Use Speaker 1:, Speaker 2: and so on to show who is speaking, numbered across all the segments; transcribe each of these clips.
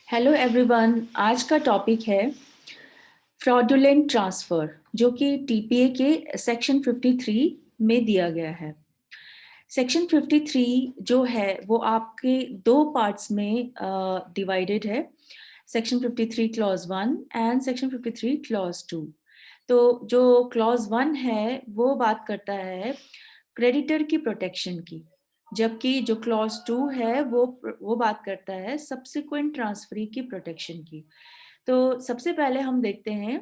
Speaker 1: Hello everyone. आज का topic है फ्रॉडुलेंट ट्रांसफ़र, जो कि टीपीए के सेक्शन 53 में दिया गया है। सेक्शन 53 जो है वो आपके दो पार्ट्स में डिवाइडेड है। Section 53 clause 1 and section 53 clause 2। तो जो क्लॉज 1 है वो बात करता है क्रेडिटर की प्रोटेक्शन की, जबकि जो क्लॉज 2 है वो बात करता है सब्सिक्वेंट ट्रांसफरी की प्रोटेक्शन की। तो सबसे पहले हम देखते हैं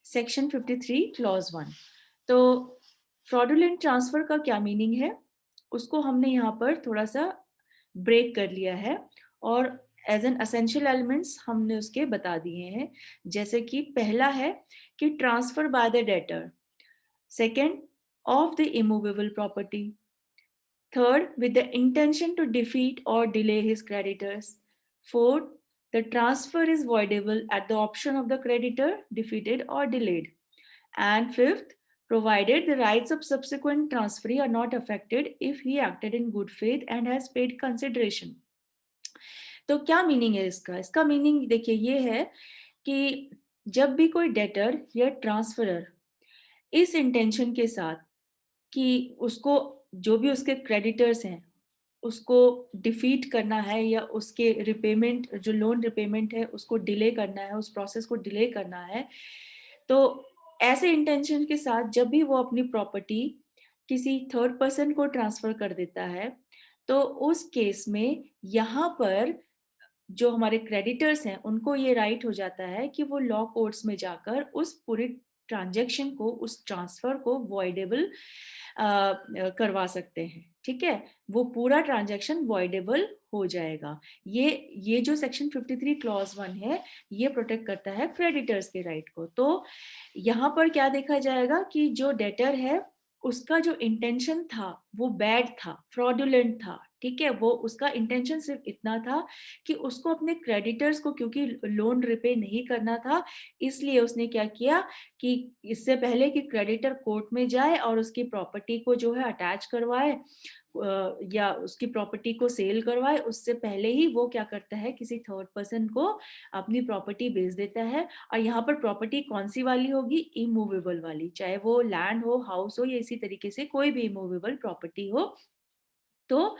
Speaker 1: सेक्शन 53 क्लॉज 1। तो फ्रॉडुलेंट ट्रांसफर का क्या मीनिंग है, उसको हमने यहाँ पर थोड़ा सा ब्रेक कर लिया है और एज एन असेंशियल एलिमेंट्स हमने उसके बता दिए हैं। जैसे कि पहला है कि transfer by the debtor, second of the immovable property, third with the intention to defeat or delay his creditors, fourth the transfer is voidable at the option of the creditor defeated or delayed, and fifth provided the rights of subsequent transferee are not affected if he acted in good faith and has paid consideration। तो क्या meaning है इसका meaning देखिए ये है कि जब भी कोई डेटर या ट्रांसफरर इस इंटेंशन के साथ कि उसको जो भी उसके क्रेडिटर्स हैं उसको डिफीट करना है या उसके रिपेमेंट जो लोन रिपेमेंट है उसको डिले करना है, उस प्रोसेस को डिले करना है, तो ऐसे इंटेंशन के साथ जब भी वो अपनी प्रॉपर्टी किसी थर्ड पर्सन को ट्रांसफर कर देता है, तो उस केस में यहाँ पर जो हमारे क्रेडिटर्स हैं उनको ये राइट हो जाता है कि वो लॉ कोर्ट्स में जाकर उस पूरी ट्रांजैक्शन को, उस ट्रांसफर को वॉइडेबल करवा सकते हैं। ठीक है, वो पूरा ट्रांजैक्शन वॉइडेबल हो जाएगा। ये जो सेक्शन 53 क्लॉज 1 है ये प्रोटेक्ट करता है क्रेडिटर्स के राइट को। तो यहाँ पर क्या देखा जाएगा कि जो डेटर है उसका जो इंटेंशन था वो बैड था, फ्रॉडुलेंट था। ठीक है, वो उसका इंटेंशन सिर्फ इतना था कि उसको अपने क्रेडिटर्स को, क्योंकि लोन रिपे नहीं करना था, इसलिए उसने क्या किया कि इससे पहले कि क्रेडिटर कोर्ट में जाए और उसकी प्रॉपर्टी को जो है अटैच करवाए या उसकी प्रॉपर्टी को सेल करवाए, उससे पहले ही वो क्या करता है किसी थर्ड पर्सन को अपनी प्रॉपर्टी बेच देता है। और यहाँ पर प्रॉपर्टी कौन सी वाली होगी, इमूवेबल वाली, चाहे वो लैंड हो, हाउस हो या इसी तरीके से कोई भी इमूवेबल प्रॉपर्टी हो। तो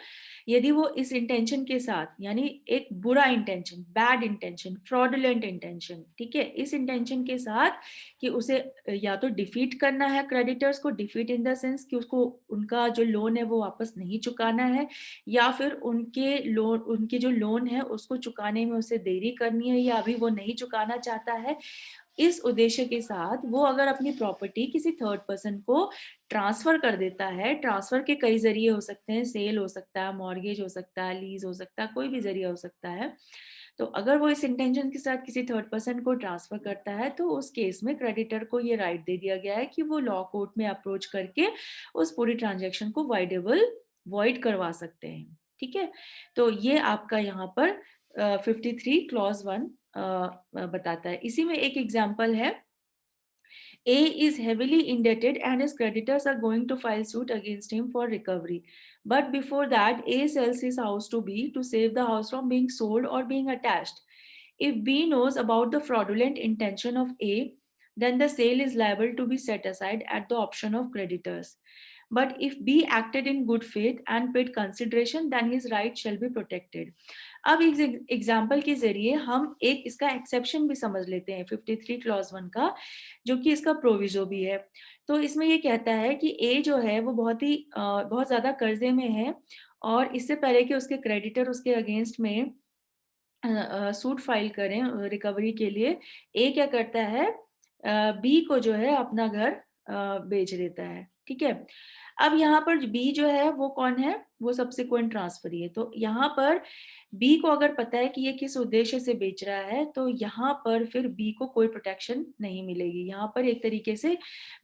Speaker 1: यदि वो इस इंटेंशन के साथ, यानी एक बुरा intention, bad intention, fraudulent intention, ठीक है, इस इंटेंशन के साथ कि उसे या तो डिफीट करना है क्रेडिटर्स को, डिफीट इन द सेंस कि उसको उनका जो लोन है वो वापस नहीं चुकाना है, या फिर उनके जो लोन है उसको चुकाने में उसे देरी करनी है या अभी वो नहीं चुकाना चाहता है, इस उद्देश्य के साथ वो अगर अपनी प्रॉपर्टी किसी थर्ड पर्सन को ट्रांसफर कर देता है, ट्रांसफर के कई जरिए हो सकते हैं, सेल हो सकता है, मॉर्गेज हो सकता है, लीज हो सकता है, कोई भी जरिया हो सकता है। तो अगर वो इस इंटेंशन के साथ किसी थर्ड पर्सन को ट्रांसफर करता है तो उस केस में क्रेडिटर को ये राइट दे दिया गया है कि वो लॉ कोर्ट में अप्रोच करके उस पूरी ट्रांजेक्शन को वॉइड करवा सकते हैं। ठीक है, तो ये आपका यहाँ पर 53 क्लॉज 1 बताता है। इसी में एक एग्जाम्पल है, A is heavily indebted and his creditors are going to file suit against him for recovery. But before that, A sells his house to B to save the house from being sold or being attached. If B knows about the fraudulent intention of A, then the sale is liable to be set aside at the option of creditors. But if B acted in good faith and paid consideration, then his right shall be protected. अब इस example के जरिए हम एक इसका exception भी समझ लेते हैं 53 क्लॉज 1 का, जो कि इसका प्रोविजो भी है। तो इसमें ये कहता है कि ए जो है वो बहुत ज्यादा कर्जे में है और इससे पहले कि उसके क्रेडिटर उसके अगेंस्ट में सूट फाइल करें रिकवरी के लिए, ए क्या करता है, बी को जो है अपना घर बेच देता है। ठीक है, अब यहाँ पर बी जो है वो कौन है, वो सब्सिक्वेंट ट्रांसफरी है। तो यहाँ पर बी को अगर पता है कि ये किस उद्देश्य से बेच रहा है तो यहाँ पर फिर बी को कोई प्रोटेक्शन नहीं मिलेगी। यहाँ पर एक तरीके से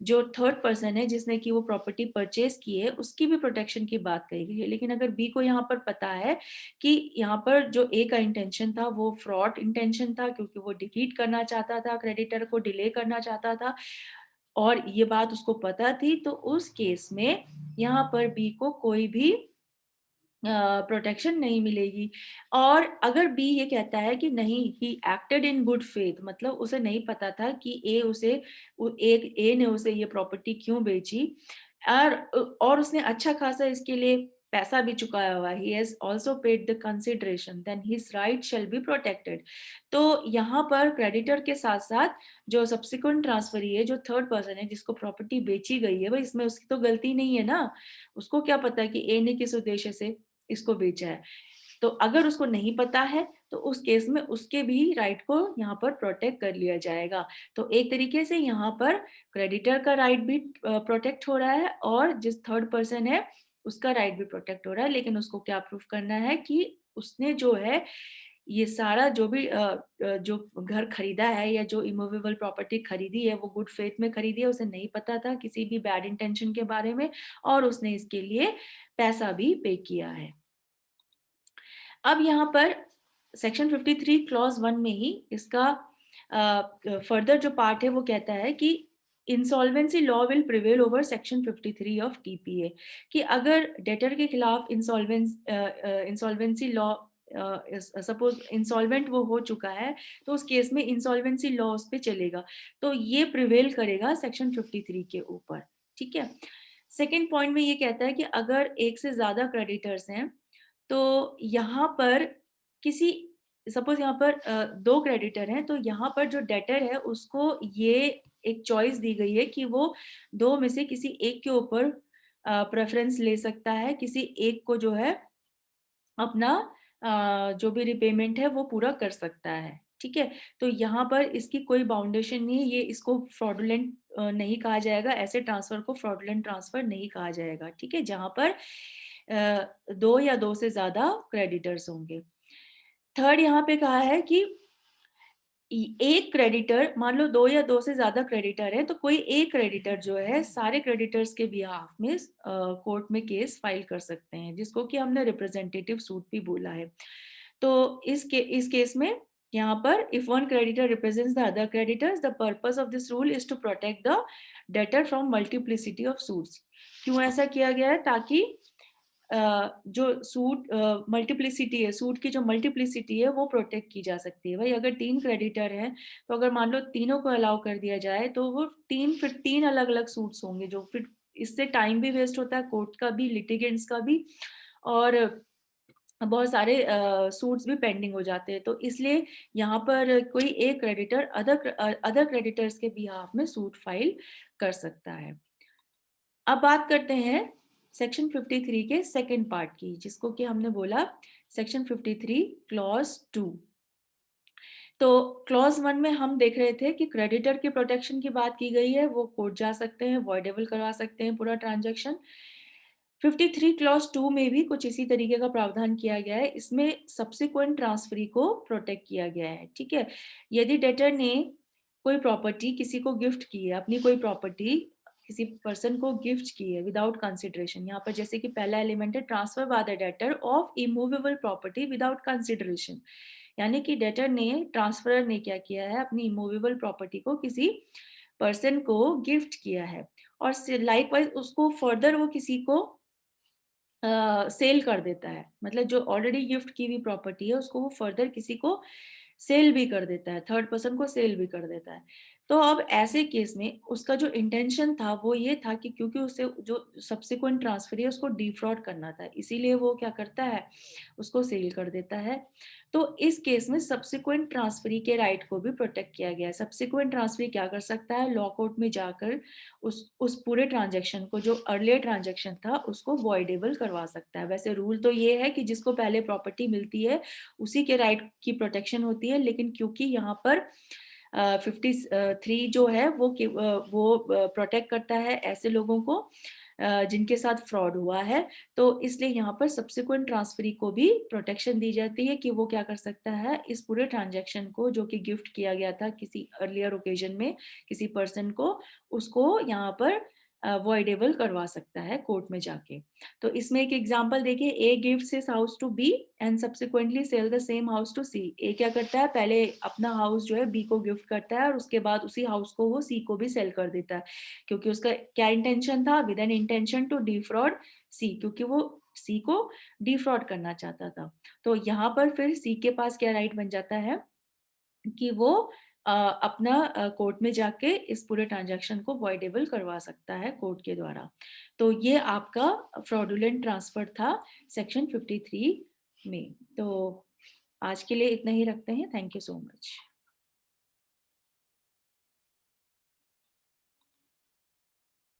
Speaker 1: जो थर्ड पर्सन है जिसने की वो प्रॉपर्टी परचेज की है उसकी भी प्रोटेक्शन की बात कही गई है। लेकिन अगर बी को यहाँ पर पता है कि यहाँ पर जो ए का इंटेंशन था वो फ्रॉड इंटेंशन था, क्योंकि वो डिफीट करना चाहता था, क्रेडिटर को डिले करना चाहता था, और ये बात उसको पता थी, तो उस केस में यहाँ पर बी को कोई भी प्रोटेक्शन नहीं मिलेगी। और अगर बी ये कहता है कि नहीं, he acted in good faith, मतलब उसे नहीं पता था कि ए ने उसे ये प्रॉपर्टी क्यों बेची, और उसने अच्छा खासा इसके लिए पैसा भी चुकाया हुआ, he has also paid the consideration, then his right shall be protected. तो यहाँ पर क्रेडिटर के साथ साथ जो सब्सिक्वेंट ट्रांसफरी है, जो थर्ड पर्सन है जिसको प्रॉपर्टी बेची गई है, भाई इसमें उसकी तो गलती नहीं है ना, उसको क्या पता कि ए ने किस उद्देश्य से इसको बेचा है। तो अगर उसको नहीं पता है तो उस केस में उसके भी राइट को यहाँ पर प्रोटेक्ट कर लिया जाएगा। तो एक तरीके से यहाँ पर क्रेडिटर का राइट भी प्रोटेक्ट हो रहा है और जिस थर्ड पर्सन है उसका राइट भी प्रोटेक्ट हो रहा है, लेकिन उसको क्या प्रूफ करना है कि उसने जो है ये सारा जो भी जो घर खरीदा है या जो इमूवेबल प्रॉपर्टी खरीदी है वो गुड फेथ में खरीदी है, उसे नहीं पता था किसी भी बैड इंटेंशन के बारे में, और उसने इसके लिए पैसा भी पे किया है। अब यहाँ पर सेक्शन 53 क्लॉज 1 में ही इसका फर्दर जो पार्ट है वो कहता है कि insolvency law will prevail over section 53 of TPA, कि अगर डेटर के खिलाफ इंसॉल्वेंसी लॉ, सपोज इंसॉल्वेंट वो हो चुका है तो उस केस में इंसॉल्वेंसी लॉ उस पे चलेगा, तो ये प्रिवेल करेगा सेक्शन 53 के ऊपर। ठीक है। सेकेंड पॉइंट में ये कहता है कि अगर एक से ज्यादा क्रेडिटर्स हैं तो यहाँ पर किसी, सपोज यहाँ पर दो क्रेडिटर हैं, तो यहाँ पर जो डेटर है उसको ये एक चॉइस दी गई है कि वो दो में से किसी एक के ऊपर प्रेफरेंस ले सकता है, किसी एक को जो है अपना जो भी रिपेमेंट है वो पूरा कर सकता है। ठीक है। तो यहाँ पर इसकी कोई बाउंडेशन नहीं है, ये इसको फ्रॉडुलेंट नहीं कहा जाएगा, ऐसे ट्रांसफर को फ्रॉडुलेंट ट्रांसफर नहीं कहा जाएगा। ठीक है। जहां पर दो या दो से ज्यादा क्रेडिटर्स होंगे। थर्ड यहाँ पे कहा है कि एक क्रेडिटर, मान लो दो या दो से ज्यादा क्रेडिटर है, तो कोई एक क्रेडिटर जो है सारे क्रेडिटर्स के बिहाफ में कोर्ट में केस फाइल कर सकते हैं, जिसको कि हमने रिप्रेजेंटेटिव सूट भी बोला है। तो इस केस में यहाँ पर if one creditor represents the other creditors, the purpose of this rule is to protect the debtor from multiplicity of suits। क्यों ऐसा किया गया है? ताकि जो सूट मल्टीप्लिसिटी है, सूट की जो मल्टीप्लिसिटी है वो प्रोटेक्ट की जा सकती है। भाई अगर तीन क्रेडिटर हैं तो अगर मान लो तीनों को अलाउ कर दिया जाए तो वो फिर तीन अलग अलग सूट्स होंगे, जो फिर इससे टाइम भी वेस्ट होता है, कोर्ट का भी, लिटिगेंट्स का भी, और बहुत सारे सूट्स भी पेंडिंग हो जाते हैं। तो इसलिए यहाँ पर कोई एक क्रेडिटर अदर क्रेडिटर्स के बिहाफ में सूट फाइल कर सकता है। अब बात करते हैं सेक्शन 53 के सेकंड पार्ट की, जिसको कि हमने बोला सेक्शन 53 क्लॉज 2। तो क्लॉज 1 में हम देख रहे थे कि क्रेडिटर की प्रोटेक्शन की बात की गई है, वो कोर्ट जा सकते हैं, वॉइडेबल करवा सकते हैं पूरा ट्रांजैक्शन। 53 क्लॉज 2 में भी कुछ इसी तरीके का प्रावधान किया गया है, इसमें सब्सिक्वेंट ट्रांसफरी को प्रोटेक्ट किया गया है। ठीक है। यदि डेटर ने कोई प्रॉपर्टी किसी को गिफ्ट की है, अपनी कोई प्रॉपर्टी किसी पर्सन को गिफ्ट की है विदाउट कंसिडरेशन, यहाँ पर जैसे कि पहला एलिमेंट है transfer by the debtor of immovable property without consideration, यानी कि डेटर ने, ट्रांसफरर ने क्या किया है, अपनी इमूवेबल प्रॉपर्टी को किसी पर्सन को गिफ्ट किया है, और लाइकवाइज उसको फर्दर वो किसी को सेल कर देता है, मतलब जो ऑलरेडी गिफ्ट की हुई प्रॉपर्टी है उसको वो फर्दर किसी को सेल भी कर देता है, थर्ड पर्सन को सेल भी कर देता है। तो अब ऐसे केस में उसका जो इंटेंशन था वो ये था कि क्योंकि उसे जो सब्सिक्वेंट ट्रांसफर है उसको डिफ्रॉड करना था, इसीलिए वो क्या करता है, उसको सेल कर देता है। तो इस केस में सब्सिक्वेंट ट्रांसफरी के राइट को भी प्रोटेक्ट किया गया है। सब्सिक्वेंट ट्रांसफरी क्या कर सकता है, लॉ कोर्ट में जाकर उस पूरे ट्रांजेक्शन को, जो अर्लियर ट्रांजेक्शन था, उसको वॉइडेबल करवा सकता है। वैसे रूल तो ये है कि जिसको पहले प्रॉपर्टी मिलती है उसी के राइट की प्रोटेक्शन होती है, लेकिन क्योंकि यहाँ पर 53 जो है वो प्रोटेक्ट करता है ऐसे लोगों को जिनके साथ फ्रॉड हुआ है, तो इसलिए यहाँ पर सब्सिक्वेंट ट्रांसफरी को भी प्रोटेक्शन दी जाती है कि वो क्या कर सकता है, इस पूरे ट्रांजैक्शन को जो कि गिफ्ट किया गया था किसी अर्लियर ओकेजन में किसी पर्सन को, उसको यहाँ पर वॉइडेबल करवा सकता है कोर्ट में जाके। तो इसमें एक एग्जांपल देखिए, A gives his house to B and subsequently sell the same house to C. A क्या करता है, पहले अपना हाउस जो है बी को गिफ्ट करता है और उसके बाद उसी हाउस को वो सी को भी सेल कर देता है, क्योंकि उसका क्या इंटेंशन था, with an intention to defraud C, क्योंकि वो सी को डिफ्रॉड करना चाहता था। तो यहाँ पर फिर सी के पास क्या राइट बन जाता है कि वो अपना कोर्ट में जाके इस पूरे ट्रांजैक्शन को वॉइडेबल करवा सकता है कोर्ट के द्वारा। तो ये आपका फ्रॉडुलेंट ट्रांसफर था सेक्शन 53 में। तो आज के लिए इतना ही रखते हैं। Thank you so much.